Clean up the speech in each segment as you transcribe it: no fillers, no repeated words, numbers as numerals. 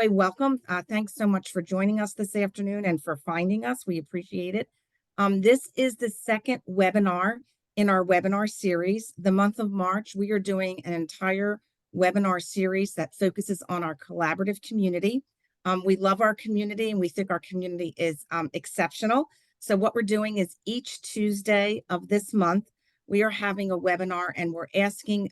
Welcome. Thanks so much for joining us this afternoon and for finding us. We appreciate it. This is the second webinar in our webinar series. The month of March, we are doing an entire webinar series that focuses on our collaborative community. We love our community and we think our community is exceptional. So what we're doing is each Tuesday of this month, we are having a webinar and we're asking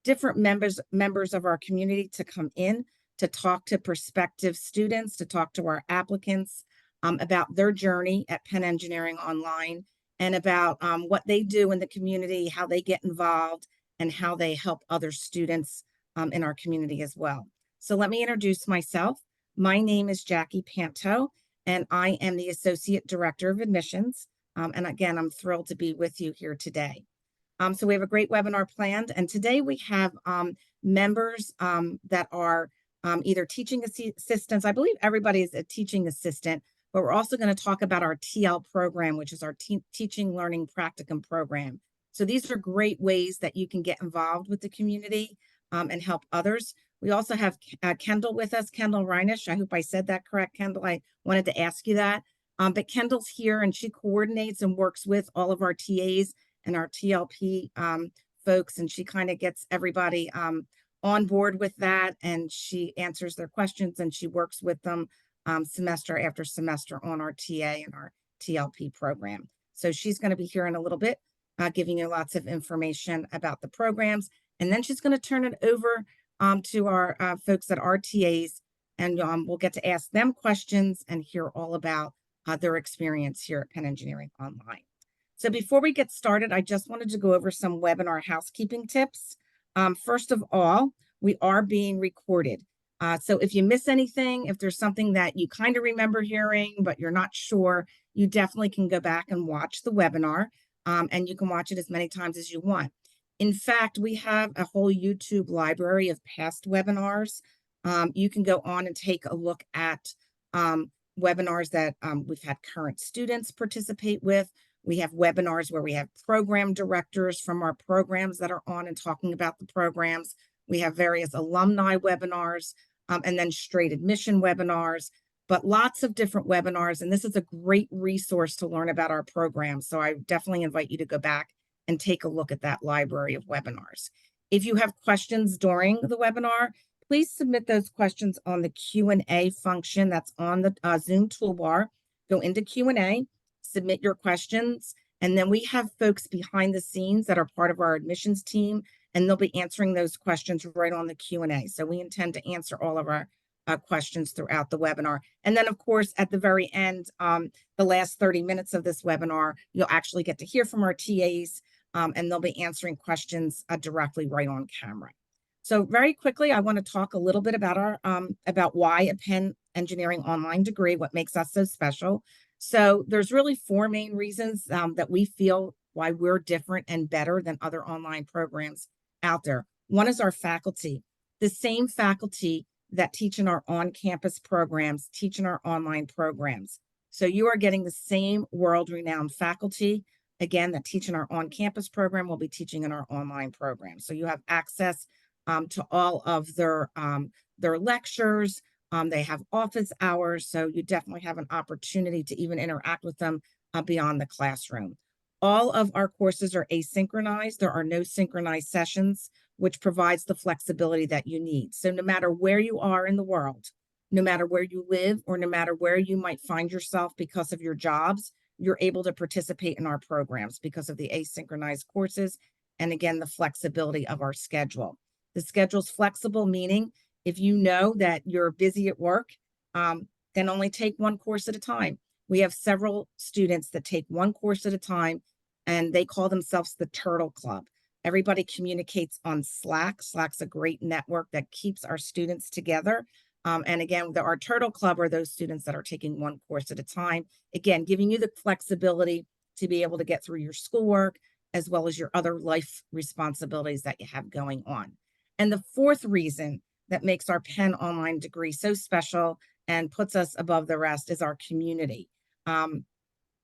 different members of our community to come in to talk to prospective students, to talk to our applicants about their journey at Penn Engineering Online and about what they do in the community, how they get involved, and how they help other students in our community as well. So let me introduce myself. My name is Jackie Panto, and I am the Associate Director of Admissions. And again, I'm thrilled to be with you here today. So we have a great webinar planned, and today we have members that are either teaching assistants. I believe everybody is a teaching assistant, but we're also going to talk about our TL program, which is our Teaching Learning Practicum program. So these are great ways that you can get involved with the community and help others. We also have Kendall with us, Kendall Reinish. I hope I said that correct, Kendall. I wanted to ask you that. But Kendall's here and she coordinates and works with all of our TAs and our TLP folks, and she kind of gets everybody on board with that, and she answers their questions and she works with them semester after semester on our TA and our TLP program. So she's going to be here in a little bit, giving you lots of information about the programs, and then she's going to turn it over to our folks at our TAs, and we'll get to ask them questions and hear all about their experience here at Penn Engineering Online. So before we get started, I just wanted to go over some webinar housekeeping tips. First of all, we are being recorded. So if you miss anything, if there's something that you kind of remember hearing, but you're not sure, you definitely can go back and watch the webinar, and you can watch it as many times as you want. In fact, we have a whole YouTube library of past webinars. You can go on and take a look at webinars that we've had current students participate with. We have webinars where we have program directors from our programs that are on and talking about the programs. We have various alumni webinars and then straight admission webinars, but lots of different webinars. And this is a great resource to learn about our programs. So I definitely invite you to go back and take a look at that library of webinars. If you have questions during the webinar, please submit those questions on the Q&A function that's on the Zoom toolbar. Go into Q&A. Submit your questions, and then we have folks behind the scenes that are part of our admissions team, and they'll be answering those questions right on the Q&A. So we intend to answer all of our questions throughout the webinar. And then, of course, at the very end, the last 30 minutes of this webinar, you'll actually get to hear from our TAs, and they'll be answering questions directly right on camera. So very quickly, I want to talk a little bit about our about why a Penn Engineering Online degree, what makes us so special. So there's really four main reasons that we feel why we're different and better than other online programs out there. One is our faculty. The same faculty that teach in our on-campus programs teach in our online programs. So you are getting the same world-renowned faculty, again, that teach in our on-campus program will be teaching in our online program. So you have access to all of their lectures. They have office hours, so you definitely have an opportunity to even interact with them beyond the classroom. All of our courses are asynchronized. There are no synchronized sessions, which provides the flexibility that you need. So no matter where you are in the world, no matter where you live, or no matter where you might find yourself because of your jobs, you're able to participate in our programs because of the asynchronized courses, and again, the flexibility of our schedule. The schedule's flexible, meaning if you know that you're busy at work, then only take one course at a time. We have several students that take one course at a time, and they call themselves the Turtle Club. Everybody communicates on Slack. Slack's a great network that keeps our students together. And again, our Turtle Club are those students that are taking one course at a time. Again, giving you the flexibility to be able to get through your schoolwork, as well as your other life responsibilities that you have going on. And the fourth reason that makes our Penn Online degree so special and puts us above the rest is our community. And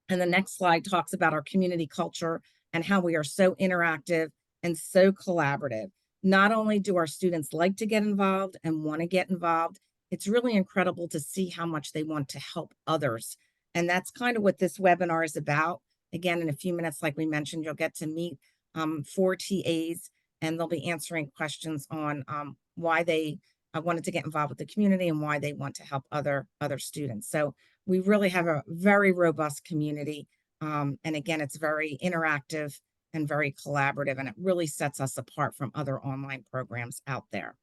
the next slide talks about our community culture and how we are so interactive and so collaborative. Not only do our students like to get involved and want to get involved, it's really incredible to see how much they want to help others. And that's kind of what this webinar is about. Again, in a few minutes, like we mentioned, you'll get to meet 4 TAs, and they'll be answering questions on why they wanted to get involved with the community and why they want to help other students. So we really have a very robust community. And again, it's very interactive and very collaborative, and it really sets us apart from other online programs out there.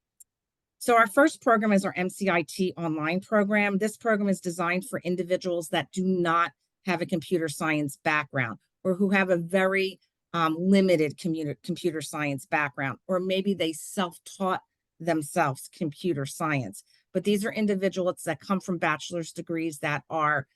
So our first program is our MCIT online program. This program is designed for individuals that do not have a computer science background, or who have a very limited computer science background, or maybe they self-taught themselves computer science. But these are individuals that come from bachelor's degrees that are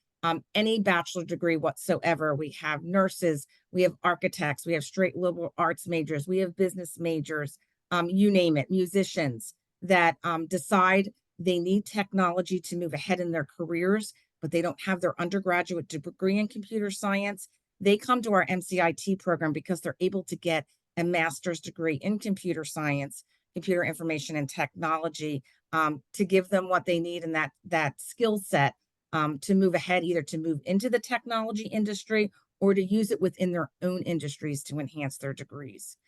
any bachelor degree whatsoever. We have nurses, we have architects, we have straight liberal arts majors, we have business majors, you name it, musicians that decide they need technology to move ahead in their careers, but they don't have their undergraduate degree in computer science. They come to our MCIT program because they're able to get a master's degree in computer science, computer information and technology, to give them what they need in that skill set to move ahead, either to move into the technology industry or to use it within their own industries to enhance their degrees,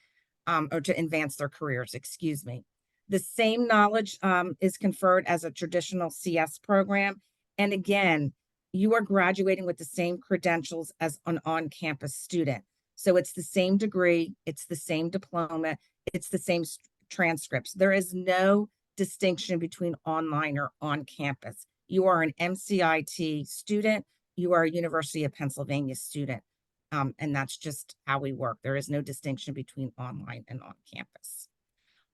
or to advance their careers, excuse me. The same knowledge is conferred as a traditional CS program. And again, you are graduating with the same credentials as an on-campus student. So it's the same degree, it's the same diploma, it's the same transcripts. There is no distinction between online or on campus. You are an MCIT student, you are a University of Pennsylvania student. And that's just how we work. There is no distinction between online and on campus.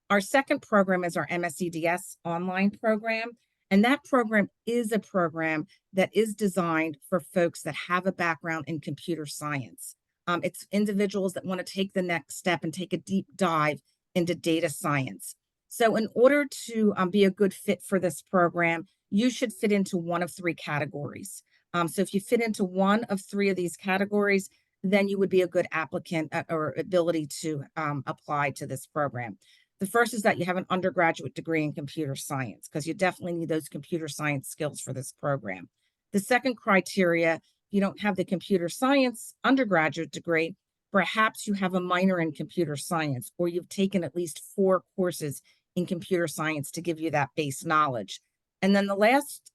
Our second program is our MSE-DS online program. And that program is a program that is designed for folks that have a background in computer science. It's individuals that want to take the next step and take a deep dive into data science. So in order to be a good fit for this program, you should fit into one of 3 categories. So if you fit into one of 3 of these categories, then you would be a good applicant or ability to apply to this program. The first is that you have an undergraduate degree in computer science, because you definitely need those computer science skills for this program. The second criteria, you don't have the computer science undergraduate degree, perhaps you have a minor in computer science, or you've taken at least 4 courses in computer science to give you that base knowledge. And then the last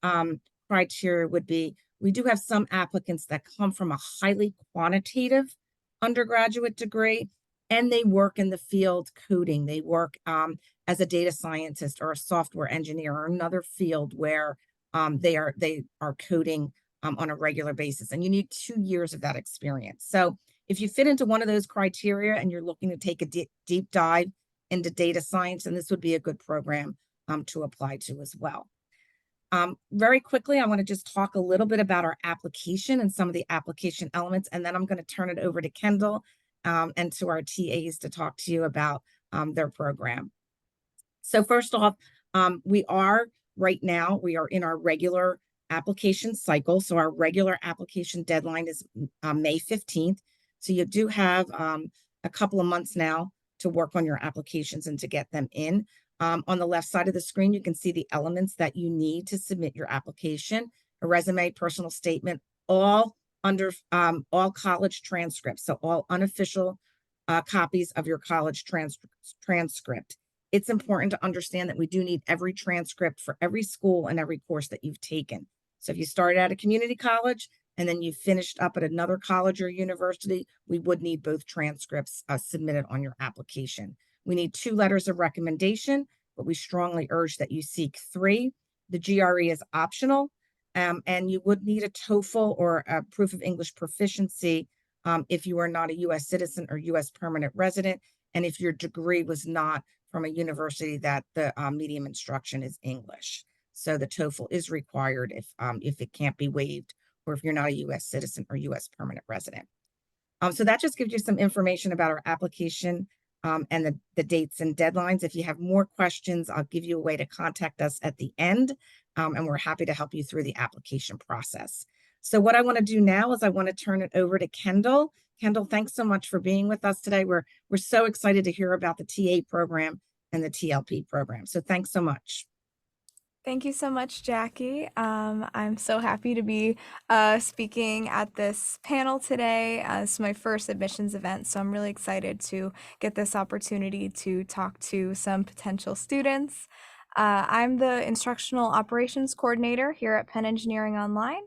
criteria would be, we do have some applicants that come from a highly quantitative undergraduate degree, and they work in the field coding. They work as a data scientist or a software engineer or another field where they are coding on a regular basis. And you need 2 years of that experience. So if you fit into one of those criteria and you're looking to take a deep dive into data science, and this would be a good program to apply to as well. Very quickly, I want to just talk a little bit about our application and some of the application elements, and then I'm going to turn it over to Kendall and to our TAs to talk to you about their program. So first off, we are in our regular application cycle. So our regular application deadline is May 15th. So you do have a couple of months now to work on your applications and to get them in. On the left side of the screen, you can see the elements that you need to submit your application: a resume, personal statement, all all college transcripts. So all unofficial copies of your college transcript. It's important to understand that we do need every transcript for every school and every course that you've taken. So if you started at a community college and then you finished up at another college or university, we would need both transcripts submitted on your application. We need 2 letters of recommendation, but we strongly urge that you seek 3. The GRE is optional, and you would need a TOEFL or a proof of English proficiency if you are not a U.S. citizen or U.S. permanent resident, and if your degree was not from a university that the medium instruction is English. So the TOEFL is required if it can't be waived, or if you're not a U.S. citizen or U.S. permanent resident. So that just gives you some information about our application and the dates and deadlines. If you have more questions, I'll give you a way to contact us at the end, and we're happy to help you through the application process. So what I want to do now is I want to turn it over to Kendall. Kendall, thanks so much for being with us today. We're so excited to hear about the TA program and the TLP program. So thanks so much. Thank you so much, Jackie. I'm so happy to be speaking at this panel today. It's my first admissions event, so I'm really excited to get this opportunity to talk to some potential students. I'm the Instructional Operations Coordinator here at Penn Engineering Online.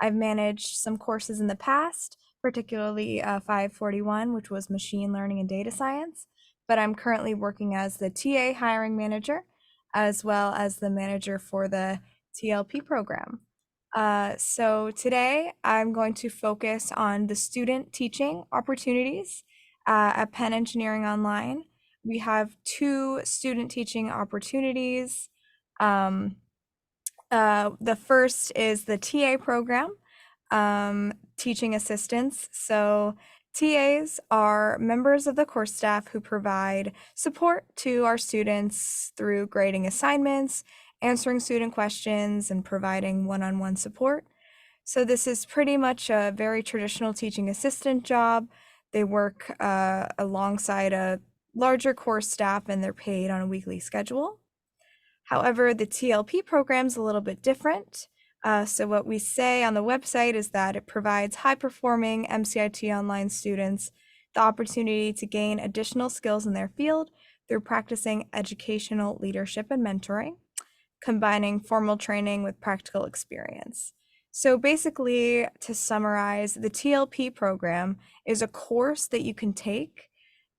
I've managed some courses in the past, particularly 541, which was Machine Learning and Data Science, but I'm currently working as the TA hiring manager as well as the manager for the TLP program. So today I'm going to focus on the student teaching opportunities at Penn Engineering Online. We have two student teaching opportunities. The first is the TA program, teaching assistants. So TAs are members of the course staff who provide support to our students through grading assignments, answering student questions, and providing one-on-one support. So this is pretty much a very traditional teaching assistant job. They work alongside a larger course staff and they're paid on a weekly schedule. However, the TLP program is a little bit different. So what we say on the website is that it provides high-performing MCIT online students the opportunity to gain additional skills in their field through practicing educational leadership and mentoring, combining formal training with practical experience. So basically, to summarize, the TLP program is a course that you can take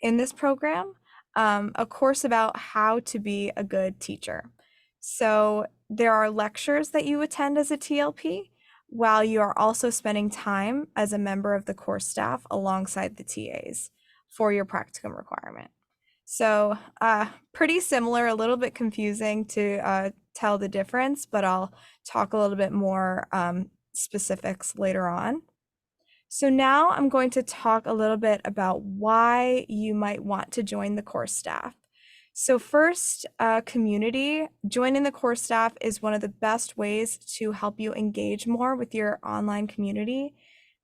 in this program, a course about how to be a good teacher. So there are lectures that you attend as a TLP, while you are also spending time as a member of the course staff alongside the TAs for your practicum requirement. So pretty similar, a little bit confusing to tell the difference, but I'll talk a little bit more specifics later on. So now I'm going to talk a little bit about why you might want to join the course staff. So first, community. Joining the course staff is one of the best ways to help you engage more with your online community.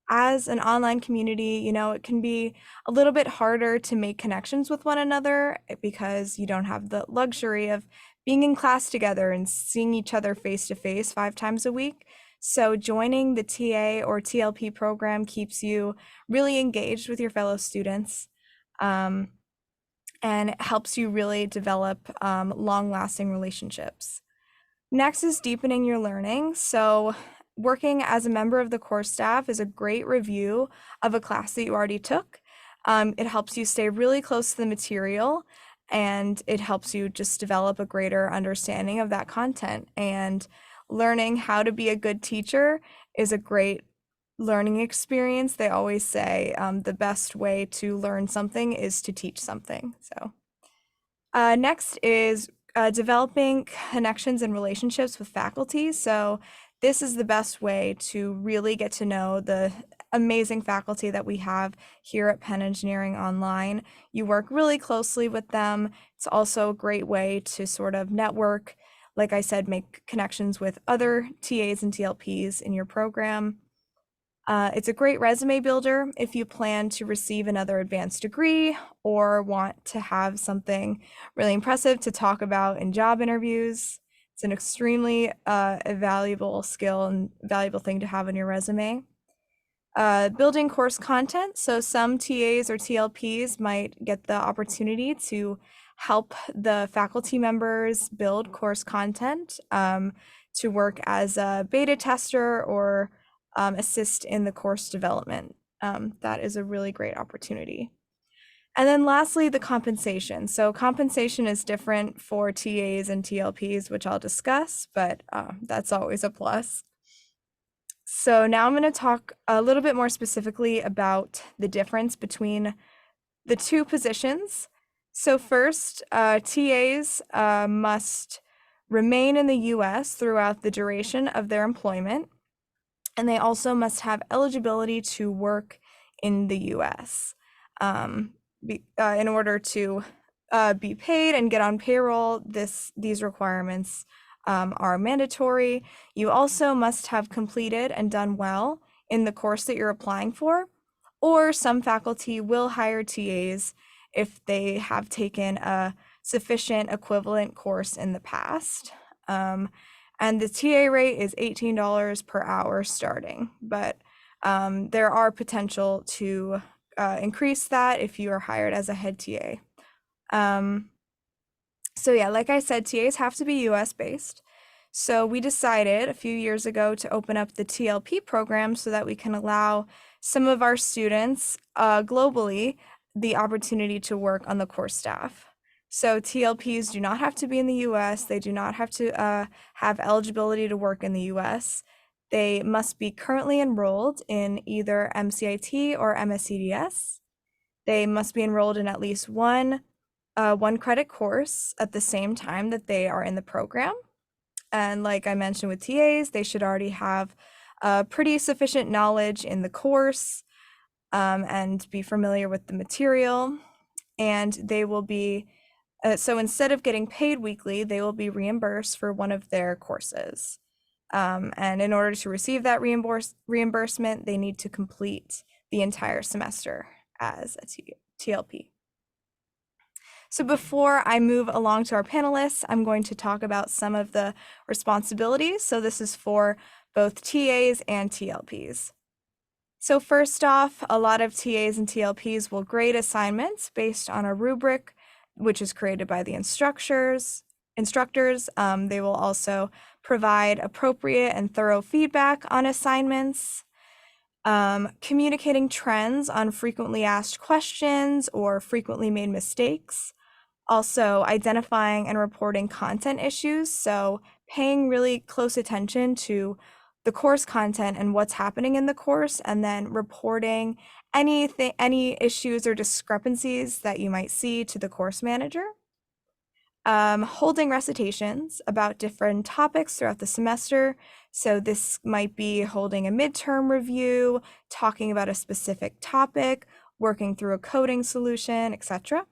As an online community, you know, it can be a little bit harder to make connections with one another because you don't have the luxury of being in class together and seeing each other face to face 5 times a week. So joining the TA or TLP program keeps you really engaged with your fellow students. And it helps you really develop long-lasting relationships. Next is deepening your learning. So working as a member of the course staff is a great review of a class that you already took. It helps you stay really close to the material, and it helps you just develop a greater understanding of that content. And learning how to be a good teacher is a great learning experience. They always say the best way to learn something is to teach something. So next is developing connections and relationships with faculty. So this is the best way to really get to know the amazing faculty that we have here at Penn Engineering Online. You work really closely with them. It's also a great way to sort of network, like I said, make connections with other TAs and TLPs in your program. It's a great resume builder if you plan to receive another advanced degree or want to have something really impressive to talk about in job interviews. It's an extremely valuable skill and valuable thing to have on your resume. Building course content. So some TAs or TLPs might get the opportunity to help the faculty members build course content, to work as a beta tester or assist in the course development. That is a really great opportunity. And then lastly, the compensation. So compensation is different for TAs and TLPs, which I'll discuss, but that's always a plus. So now I'm going to talk a little bit more specifically about the difference between the two positions. So first, TAs must remain in the US throughout the duration of their employment, and they also must have eligibility to work in the US in order to be paid and get on payroll. These requirements are mandatory. You also must have completed and done well in the course that you're applying for, or some faculty will hire TAs if they have taken a sufficient equivalent course in the past. And the TA rate is $18 per hour starting, but there are potential to increase that if you are hired as a head TA. So yeah, like I said, TAs have to be US based. So we decided a few years ago to open up the TLP program so that we can allow some of our students globally the opportunity to work on the course staff. So TLPs do not have to be in the US. They do not have to have eligibility to work in the US. They must be currently enrolled in either MCIT or MSE-DS. They must be enrolled in at least one credit course at the same time that they are in the program. And like I mentioned with TAs, they should already have pretty sufficient knowledge in the course and be familiar with the material. And they will be, so instead of getting paid weekly, they will be reimbursed for one of their courses. And in order to receive that reimbursement, they need to complete the entire semester as a TLP. So before I move along to our panelists, I'm going to talk about some of the responsibilities. So this is for both TAs and TLPs. So first off, a lot of TAs and TLPs will grade assignments based on a rubric, which is created by the instructors. They will also provide appropriate and thorough feedback on assignments. Communicating trends on frequently asked questions or frequently made mistakes. Also, identifying and reporting content issues, so paying really close attention to the course content and what's happening in the course, and then reporting any issues or discrepancies that you might see to the course manager. Holding recitations about different topics throughout the semester. So this might be holding a midterm review, talking about a specific topic, working through a coding solution, etc.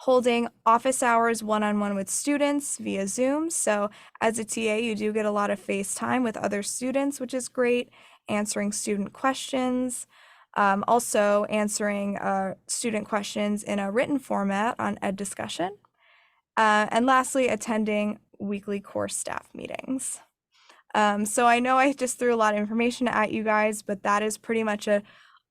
Holding office hours one-on-one with students via Zoom. So as a TA, you do get a lot of face time with other students, which is great, answering student questions, also answering student questions in a written format on Ed Discussion. And lastly, attending weekly course staff meetings. So I know I just threw a lot of information at you guys, but that is pretty much an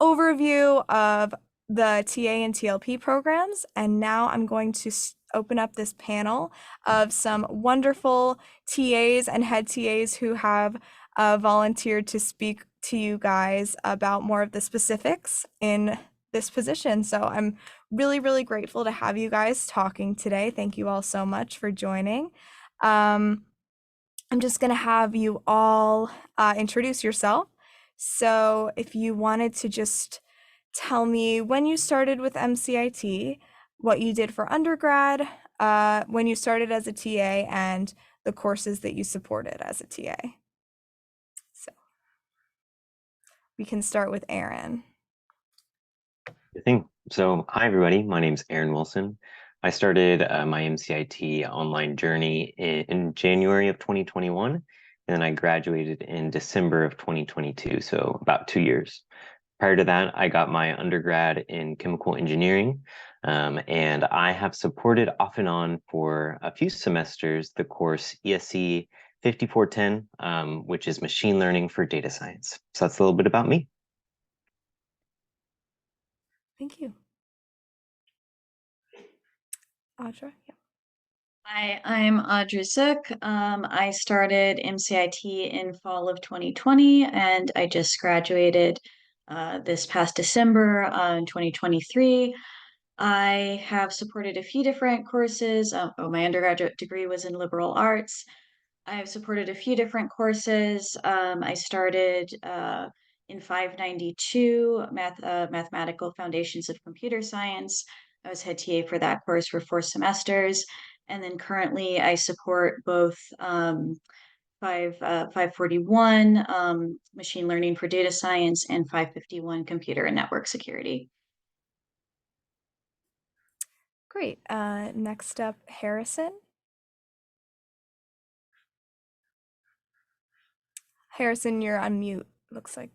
overview of the TA and TLP programs. And now I'm going to open up this panel of some wonderful TAs and head TAs who have volunteered to speak to you guys about more of the specifics in this position. So I'm really, really grateful to have you guys talking today. Thank you all so much for joining. I'm just going to have you all introduce yourself. So if you wanted to just tell me when you started with MCIT, what you did for undergrad, when you started as a TA, and the courses that you supported as a TA. So we can start with Aaron. So, hi everybody, my name's Aaron Wilson. I started my MCIT online journey in January of 2021, and then I graduated in December of 2022, so about 2 years. Prior to that, I got my undergrad in chemical engineering, and I have supported off and on for a few semesters the course ESC 5410, which is machine learning for data science. So that's a little bit about me. Thank you. Audra? Yeah. Hi, I'm Audrey Zook. I started MCIT in fall of 2020, and I just graduated this past December in 2023. I have supported a few different courses. My undergraduate degree was in liberal arts. I've supported a few different courses. I started in 592, Mathematical Foundations of Computer Science. I was head TA for that course for 4 semesters. And then currently I support both 541, Machine Learning for Data Science, and 551, Computer and Network Security. Great. Next up, Harrison. Harrison, you're on mute, looks like.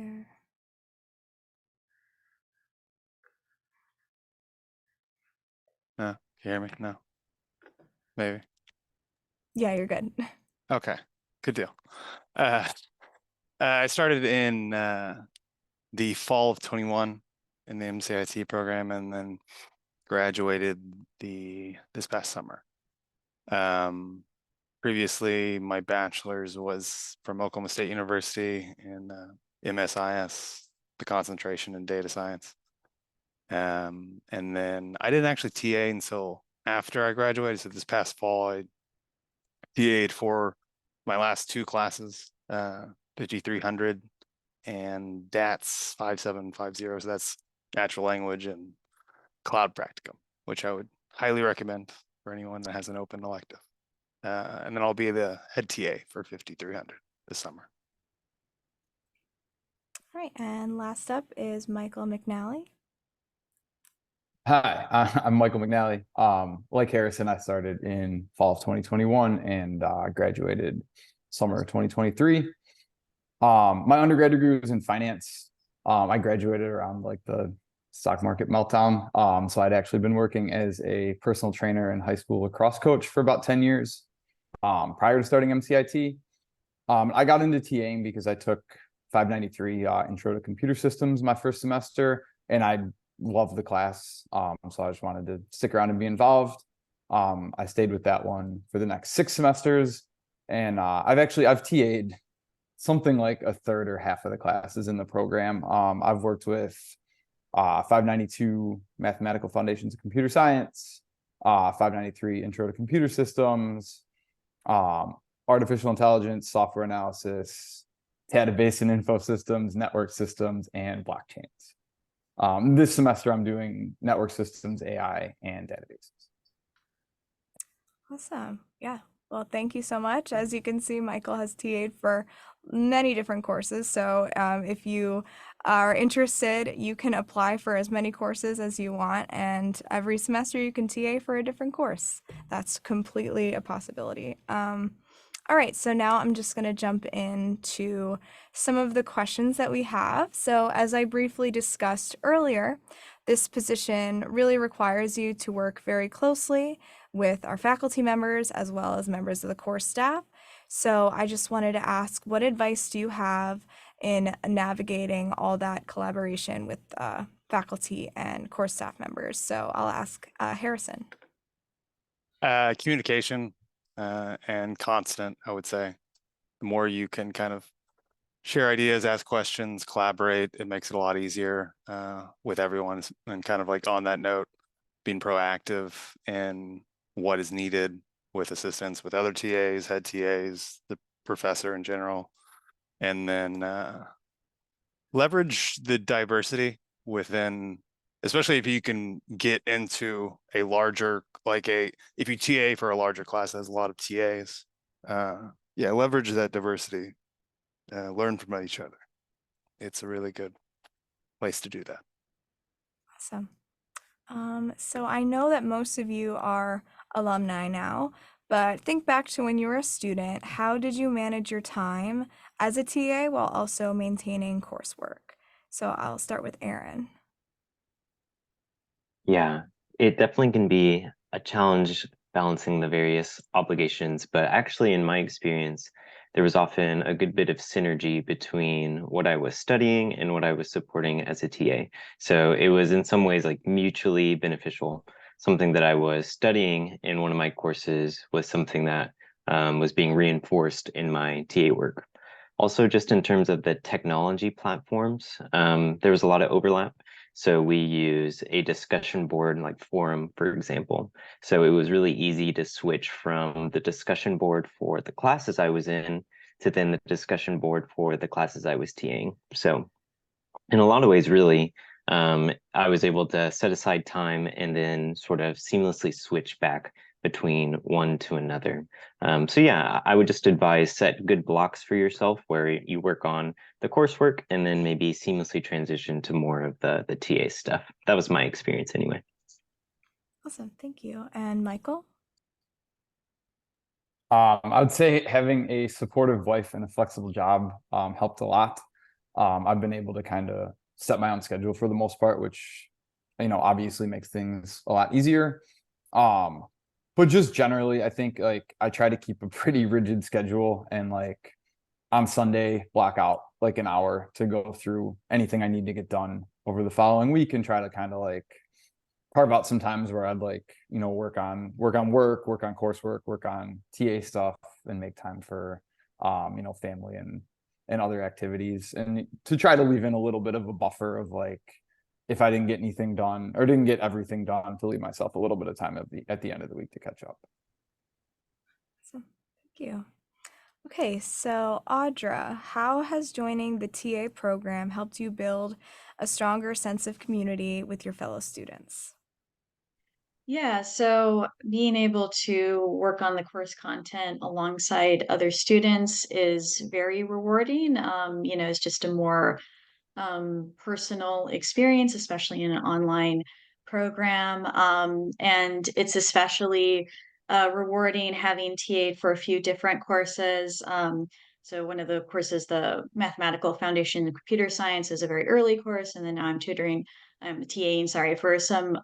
there. No, can you hear me? No, maybe. Yeah, you're good. Okay, good deal. I started in the fall of 21 in the MCIT program, and then graduated this past summer. Previously, my bachelor's was from Oklahoma State University in MSIS, the concentration in data science. And then I didn't actually TA until after I graduated. So this past fall, I TA'd for my last two classes, the G300 and DATS 5750. So that's natural language and cloud practicum, which I would highly recommend for anyone that has an open elective. And then I'll be the head TA for 5300 this summer. All right, and last up is Michael McNally. Hi, I'm Michael McNally. Like Harrison, I started in fall of 2021 and graduated summer of 2023. My undergraduate degree was in finance. I graduated around like the stock market meltdown. So I'd actually been working as a personal trainer and high school lacrosse coach for about 10 years prior to starting MCIT. I got into TAing because I took 593 Intro to Computer Systems my first semester, and I loved the class. So I just wanted to stick around and be involved. I stayed with that one for the next 6 semesters, and I've TA'd something like a third or half of the classes in the program. I've worked with 592 Mathematical Foundations of Computer Science, 593 Intro to Computer Systems, artificial intelligence, software analysis, database and info systems, network systems, and blockchains. This semester, I'm doing network systems, AI, and databases. Awesome. Yeah. Well, thank you so much. As you can see, Michael has TA'd for many different courses. So if you are interested, you can apply for as many courses as you want. And every semester you can TA for a different course. That's completely a possibility. All right, so now I'm just going to jump into some of the questions that we have. So as I briefly discussed earlier, this position really requires you to work very closely with our faculty members as well as members of the course staff. So I just wanted to ask, what advice do you have in navigating all that collaboration with faculty and course staff members? So I'll ask Harrison. Communication and constant, I would say. The more you can kind of share ideas, ask questions, collaborate, it makes it a lot easier with everyone. And kind of like on that note, being proactive in what is needed with assistance with other TAs, head TAs, the professor in general, and then leverage the diversity within, especially if you can get into a larger, if you TA for a larger class that has a lot of TAs, leverage that diversity, learn from each other. It's a really good place to do that. Awesome. So I know that most of you are alumni now, but think back to when you were a student. How did you manage your time as a TA while also maintaining coursework? So I'll start with Aaron. Yeah, it definitely can be a challenge balancing the various obligations, but actually in my experience, there was often a good bit of synergy between what I was studying and what I was supporting as a TA. So it was in some ways like mutually beneficial. Something that I was studying in one of my courses was something that was being reinforced in my TA work. Also, just in terms of the technology platforms, there was a lot of overlap. So we use a discussion board like forum, for example. So it was really easy to switch from the discussion board for the classes I was in to then the discussion board for the classes I was TAing. So in a lot of ways, really, I was able to set aside time and then sort of seamlessly switch back between one to another. So yeah, I would just advise set good blocks for yourself where you work on the coursework and then maybe seamlessly transition to more of the TA stuff. That was my experience anyway. Awesome, thank you. And Michael? I would say having a supportive wife and a flexible job helped a lot. I've been able to kind of set my own schedule for the most part, which, obviously makes things a lot easier. But just generally, I think like I try to keep a pretty rigid schedule, and like on Sunday, block out like an hour to go through anything I need to get done over the following week, and try to kind of like carve out some times where I'd like, work on coursework, work on TA stuff, and make time for, family and other activities, and to try to leave in a little bit of a buffer of like, if I didn't get anything done or didn't get everything done, to leave myself a little bit of time at the end of the week to catch up. Awesome. Thank you. Okay, so Audra, how has joining the TA program helped you build a stronger sense of community with your fellow students? Yeah, so being able to work on the course content alongside other students is very rewarding. It's just a more personal experience, especially in an online program. And it's especially rewarding having TA'd for a few different courses. So one of the courses, the Mathematical Foundation in Computer Science, is a very early course, and then now I'm TAing, sorry, for some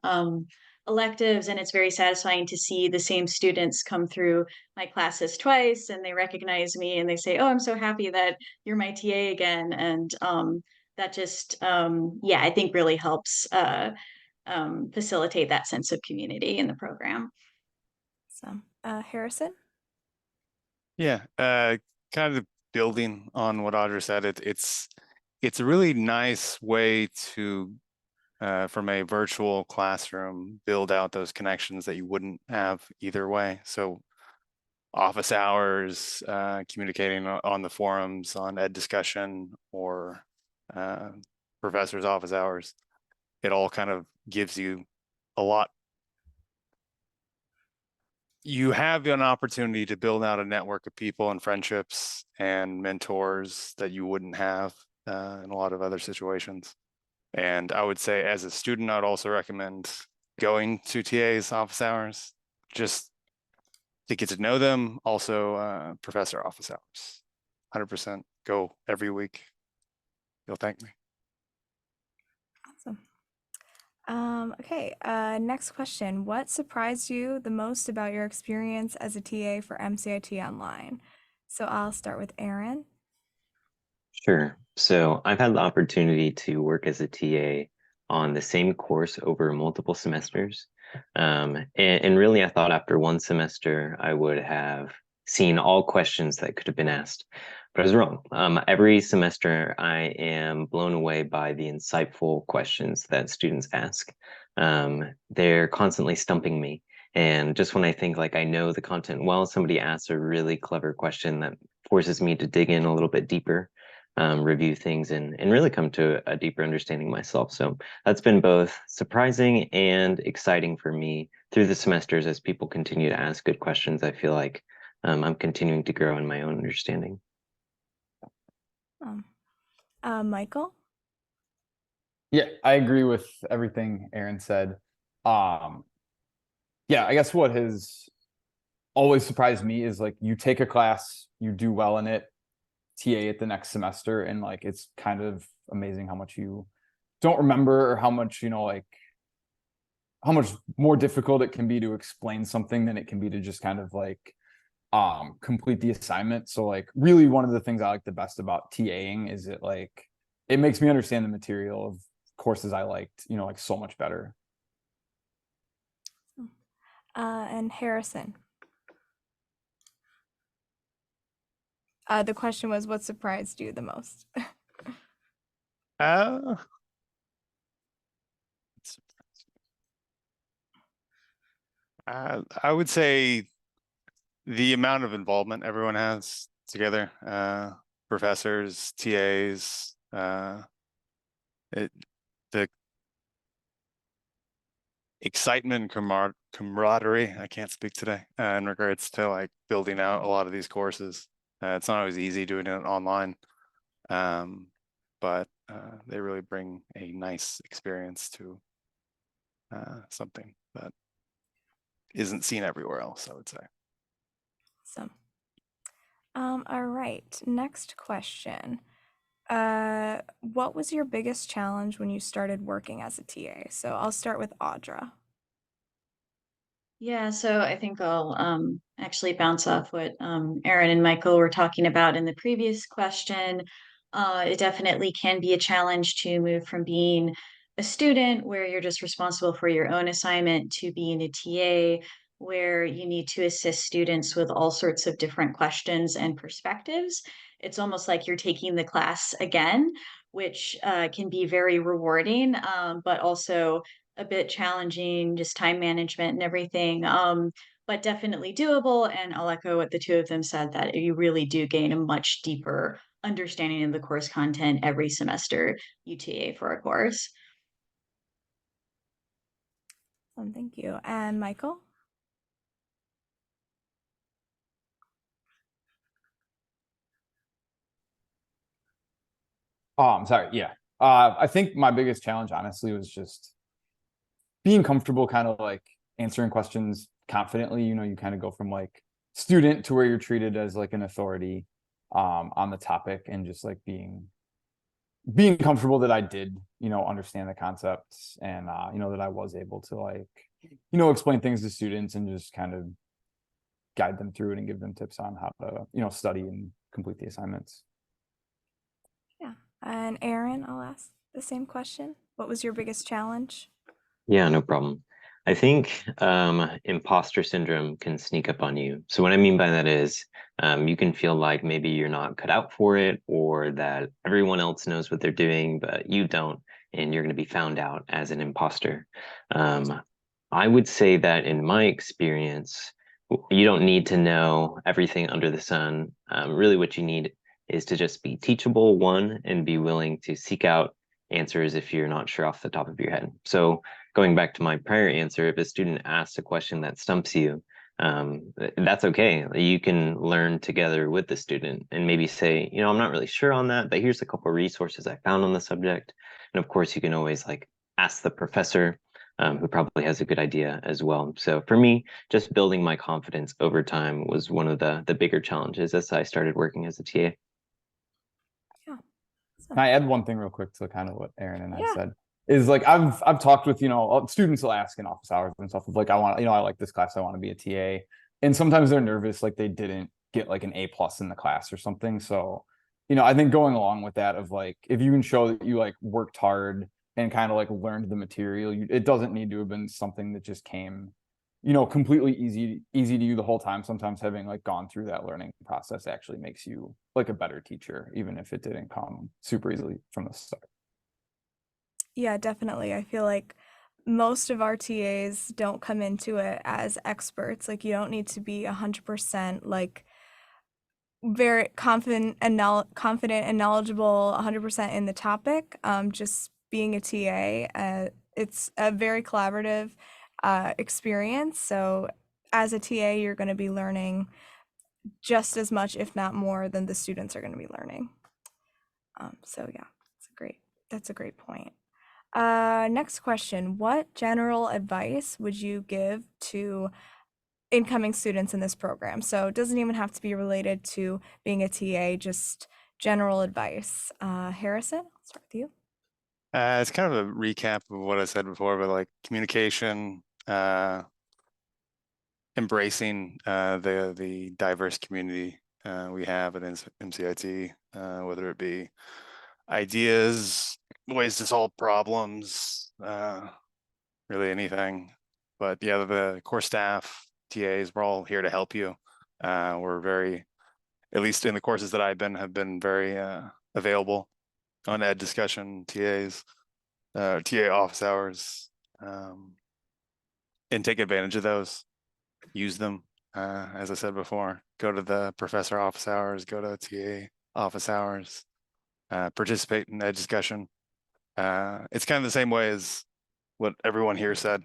electives, and it's very satisfying to see the same students come through my classes twice, and they recognize me, and they say, "Oh, I'm so happy that you're my TA again," and that just I think really helps facilitate that sense of community in the program. So, Harrison? Yeah, kind of building on what Audra said, it's a really nice way to from a virtual classroom build out those connections that you wouldn't have either way. So office hours, communicating on the forums, on ed discussion, or professor's office hours, it all kind of gives you a lot. You have an opportunity to build out a network of people and friendships and mentors that you wouldn't have in a lot of other situations. And I would say as a student, I would also recommend going to TA's office hours, just to get to know them. Also, professor office hours, 100% go every week. You'll thank me. Awesome. Okay, next question. What surprised you the most about your experience as a TA for MCIT Online? So I'll start with Aaron. Sure. So I've had the opportunity to work as a TA on the same course over multiple semesters. And really, I thought after one semester, I would have seen all questions that could have been asked. But I was wrong. Every semester, I am blown away by the insightful questions that students ask. They're constantly stumping me. And just when I think like I know the content well, somebody asks a really clever question that forces me to dig in a little bit deeper. Review things and really come to a deeper understanding myself. So that's been both surprising and exciting for me through the semesters as people continue to ask good questions. I feel like I'm continuing to grow in my own understanding. Michael? Yeah, I agree with everything Aaron said. Yeah, I guess what has always surprised me is like you take a class, you do well in it, TA at the next semester, and like it's kind of amazing how much you don't remember, or how much like how much more difficult it can be to explain something than it can be to just kind of like complete the assignment. So like really one of the things I like the best about TAing is it makes me understand the material of courses I liked like so much better. And Harrison? The question was, what surprised you the most? I would say the amount of involvement everyone has together, professors, TAs, the excitement and camaraderie, I can't speak today, in regards to like building out a lot of these courses. It's not always easy doing it online, but they really bring a nice experience to something that isn't seen everywhere else, I would say. Awesome. All right, next question. What was your biggest challenge when you started working as a TA? So I'll start with Audra. Yeah, so I think I'll actually bounce off what Aaron and Michael were talking about in the previous question. It definitely can be a challenge to move from being a student where you're just responsible for your own assignment to being a TA where you need to assist students with all sorts of different questions and perspectives. It's almost like you're taking the class again, which can be very rewarding, but also a bit challenging, just time management and everything, but definitely doable. And I'll echo what the two of them said, that you really do gain a much deeper understanding of the course content every semester you TA for a course. Thank you. And Michael? Oh, I'm sorry. Yeah. I think my biggest challenge, honestly, was just being comfortable kind of like answering questions confidently. You know, you kind of go from like student to where you're treated as like an authority on the topic, and just like being comfortable that I did, you know, understand the concepts, and you know, that I was able to like, you know, explain things to students and just kind of guide them through it and give them tips on how to, you know, study and complete the assignments. Yeah. And Aaron, I'll ask the same question. What was your biggest challenge? Yeah, no problem. I think imposter syndrome can sneak up on you. So what I mean by that is you can feel like maybe you're not cut out for it, or that everyone else knows what they're doing, but you don't, and you're going to be found out as an imposter. I would say that in my experience, you don't need to know everything under the sun. Really, what you need is to just be teachable, one, and be willing to seek out answers if you're not sure off the top of your head. So going back to my prior answer, if a student asks a question that stumps you, that's okay. You can learn together with the student and maybe say, you know, I'm not really sure on that, but here's a couple of resources I found on the subject. And of course, you can always like ask the professor, who probably has a good idea as well. So for me, just building my confidence over time was one of the bigger challenges as I started working as a TA. Yeah. Can I add one thing real quick to kind of what Aaron and I Yeah. said? Is like I've talked with, you know, students will ask in office hours and stuff of like, I want, you know, I like this class, I want to be a TA. And sometimes they're nervous, like they didn't get like an A+ in the class or something. So, you know, I think going along with that of like, if you can show that you like worked hard and kind of like learned the material, it doesn't need to have been something that just came, you know, completely easy to you the whole time. Sometimes having like gone through that learning process actually makes you like a better teacher, even if it didn't come super easily from the start. Yeah, definitely. I feel like most of our TAs don't come into it as experts. Like you don't need to be 100% like very confident and knowledgeable 100% in the topic. Just being a TA, it's a very collaborative experience. So as a TA, you're going to be learning just as much, if not more, than the students are going to be learning. So yeah, that's a great point. Next question. What general advice would you give to incoming students in this program? So it doesn't even have to be related to being a TA, just general advice. Harrison, I'll start with you. It's kind of a recap of what I said before, but like communication, embracing the diverse community we have at MCIT, whether it be ideas, ways to solve problems, really anything. But yeah, the core staff, TAs, we're all here to help you. We're very, at least in the courses that have been very available on ed discussion, TAs, TA office hours, and take advantage of those. Use them. As I said before, go to the professor office hours, go to TA office hours, participate in ed discussion. It's kind of the same way as what everyone here said,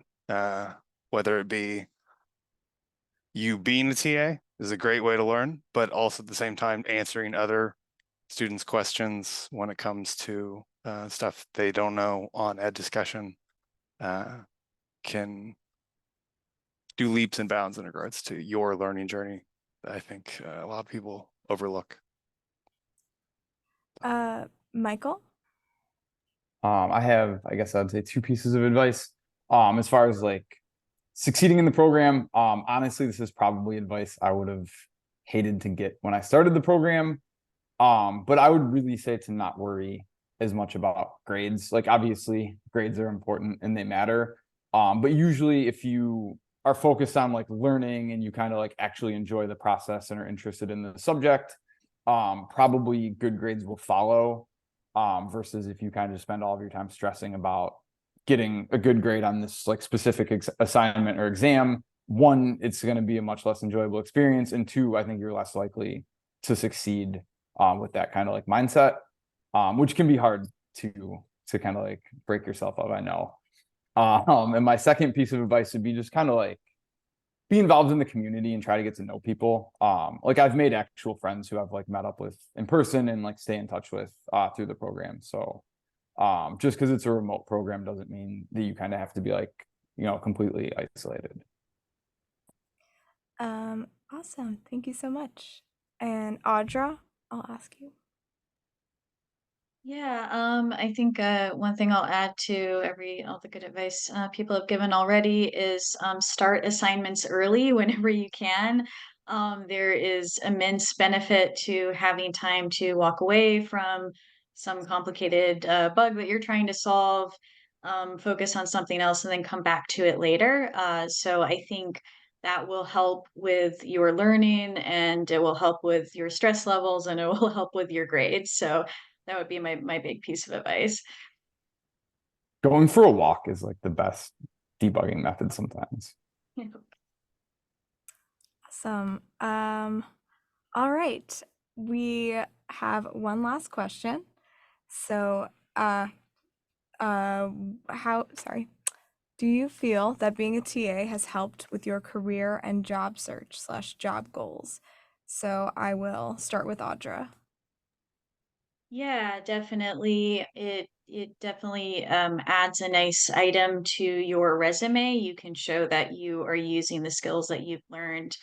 whether it be you being a TA is a great way to learn, but also at the same time answering other students' questions when it comes to stuff they don't know on ed discussion can do leaps and bounds in regards to your learning journey that I think a lot of people overlook. Michael? I have, I guess I'd say, two pieces of advice. As far as like succeeding in the program, honestly, this is probably advice I would have hated to get when I started the program. But I would really say to not worry as much about grades. Like obviously grades are important and they matter. But usually if you are focused on like learning and you kind of like actually enjoy the process and are interested in the subject, probably good grades will follow. Versus if you kind of spend all of your time stressing about getting a good grade on this like specific assignment or exam, one, it's going to be a much less enjoyable experience, and two, I think you're less likely to succeed with that kind of like mindset, which can be hard to kind of like break yourself up, I know. And my second piece of advice would be just kind of like be involved in the community and try to get to know people. Like I've made actual friends who I've like met up with in person and like stay in touch with through the program. So just because it's a remote program doesn't mean that you kind of have to be like, you know, completely isolated. Awesome. Thank you so much. And Audra, I'll ask you. Yeah, I think one thing I'll add to all the good advice people have given already is start assignments early whenever you can. There is immense benefit to having time to walk away from some complicated bug that you're trying to solve, focus on something else, and then come back to it later. So I think that will help with your learning, and it will help with your stress levels, and it will help with your grades. So that would be my big piece of advice. Going for a walk is like the best debugging method sometimes. Awesome. All right. We have one last question. So, do you feel that being a TA has helped with your career and job search / job goals? So I will start with Audra. Yeah, definitely. It definitely adds a nice item to your resume. You can show that you are using the skills that you've learned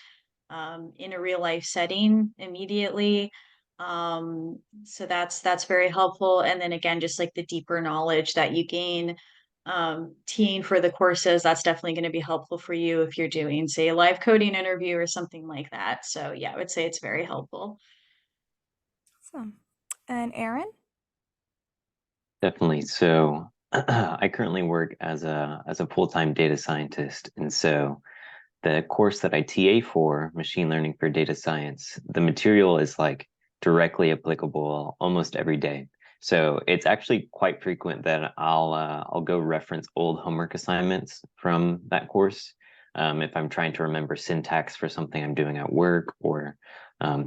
in a real life setting immediately. So that's very helpful. And then again, just like the deeper knowledge that you gain teeing for the courses, that's definitely going to be helpful for you if you're doing, say, a live coding interview or something like that. So yeah, I would say it's very helpful. Awesome. And Aaron? Definitely. So I currently work as a full-time data scientist, and so the course that I TA for, machine learning for data science, the material is like directly applicable almost every day. So it's actually quite frequent that I'll go reference old homework assignments from that course if I'm trying to remember syntax for something I'm doing at work or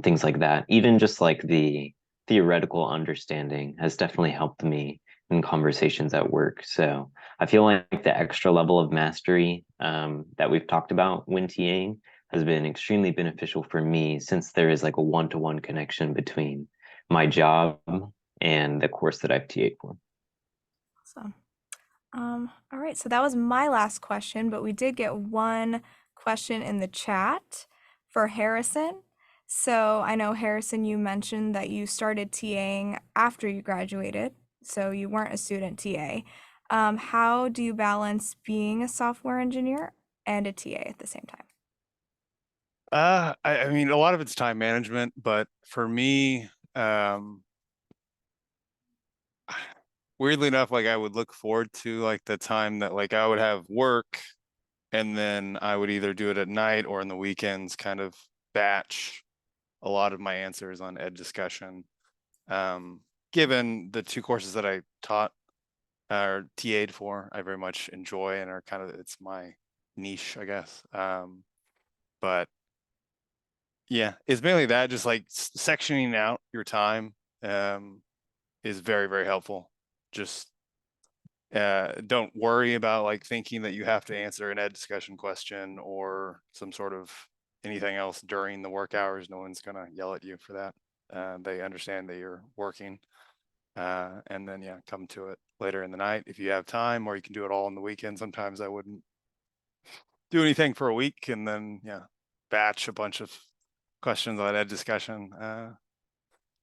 things like that. Even just like the theoretical understanding has definitely helped me in conversations at work. So I feel like the extra level of mastery that we've talked about when TAing has been extremely beneficial for me, since there is like a one-to-one connection between my job and the course that I've TA'd for. Awesome. All right, so that was my last question, but we did get one question in the chat for Harrison. So I know, Harrison, you mentioned that you started TAing after you graduated, so you weren't a student TA. How do you balance being a software engineer and a TA at the same time? I mean, a lot of it's time management, but for me, weirdly enough, like I would look forward to like the time that like I would have work, and then I would either do it at night or in the weekends, kind of batch a lot of my answers on ed discussion. Given the two courses that I taught or TA'd for, I very much enjoy and are kind of, it's my niche, I guess. But yeah, it's mainly that, just like sectioning out your time is very, very helpful. Just don't worry about like thinking that you have to answer an ed discussion question or some sort of anything else during the work hours. No one's gonna yell at you for that. They understand that you're working. And then yeah, come to it later in the night if you have time, or you can do it all on the weekend. Sometimes I wouldn't do anything for a week and then yeah, batch a bunch of questions on ed discussion.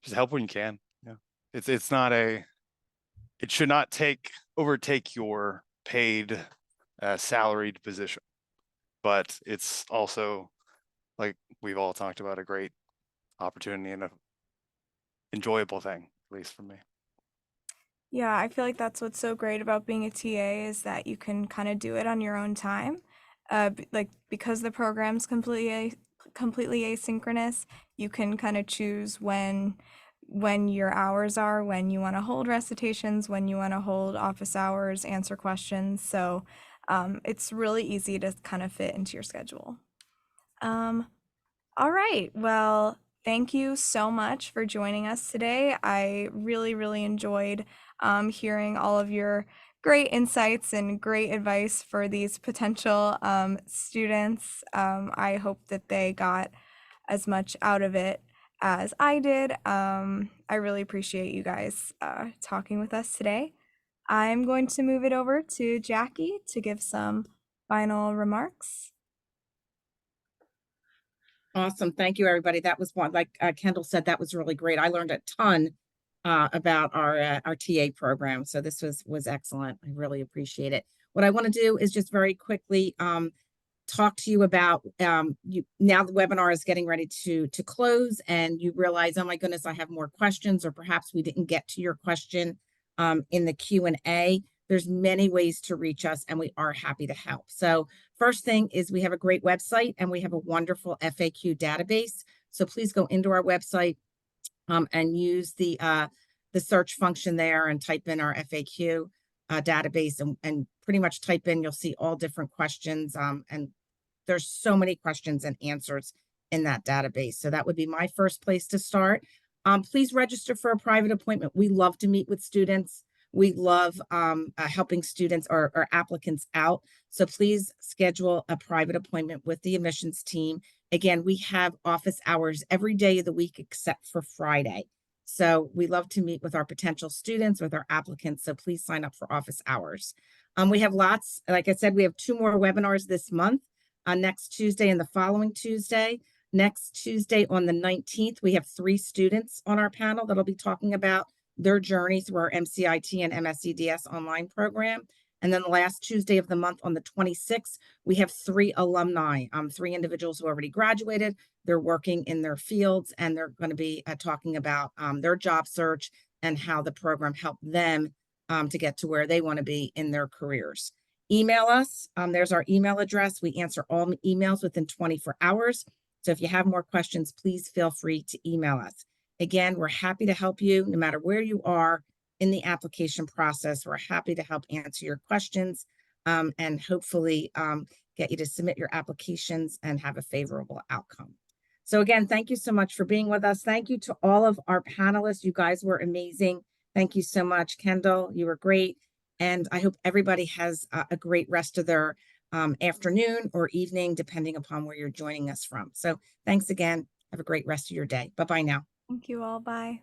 Just help when you can. Yeah. It's not a, it should not overtake your paid salaried position, but it's also, like we've all talked about, a great opportunity and a enjoyable thing, at least for me. Yeah, I feel like that's what's so great about being a TA is that you can kind of do it on your own time. Like because the program's completely asynchronous, you can kind of choose when your hours are, when you want to hold recitations, when you want to hold office hours, answer questions. So it's really easy to kind of fit into your schedule. All right. Well, thank you so much for joining us today. I really, really enjoyed hearing all of your great insights and great advice for these potential students. I hope that they got as much out of it as I did. I really appreciate you guys talking with us today. I'm going to move it over to Jackie to give some final remarks. Awesome. Thank you, everybody. That was one, like Kendall said, that was really great. I learned a ton about our TA program. So this was excellent. I really appreciate it. What I want to do is just very quickly talk to you about you now the webinar is getting ready to close and you realize, oh my goodness, I have more questions, or perhaps we didn't get to your question in the Q&A. There's many ways to reach us and we are happy to help. So first thing is we have a great website and we have a wonderful FAQ database. So please go into our website and use the search function there and type in our FAQ database and pretty much type in, you'll see all different questions and there's so many questions and answers in that database. So that would be my first place to start. Please register for a private appointment. We love to meet with students. We love helping students or applicants out. So please schedule a private appointment with the admissions team. Again, we have office hours every day of the week except for Friday. So we love to meet with our potential students, with our applicants. So please sign up for office hours. We have lots, like I said, we have 2 more webinars this month. Next Tuesday and the following Tuesday. Next Tuesday on the 19th, we have 3 students on our panel that'll be talking about their journey through our MCIT and MSE-DS online program. And then the last Tuesday of the month on the 26th, we have 3 alumni, 3 individuals who already graduated. They're working in their fields and they're going to be talking about their job search and how the program helped them to get to where they want to be in their careers. Email us. There's our email address. We answer all emails within 24 hours. So if you have more questions, please feel free to email us. Again, we're happy to help you no matter where you are in the application process. We're happy to help answer your questions and hopefully get you to submit your applications and have a favorable outcome. So again, thank you so much for being with us. Thank you to all of our panelists. You guys were amazing. Thank you so much, Kendall. You were great. And I hope everybody has a great rest of their afternoon or evening, depending upon where you're joining us from. So thanks again. Have a great rest of your day. Bye-bye now. Thank you all. Bye.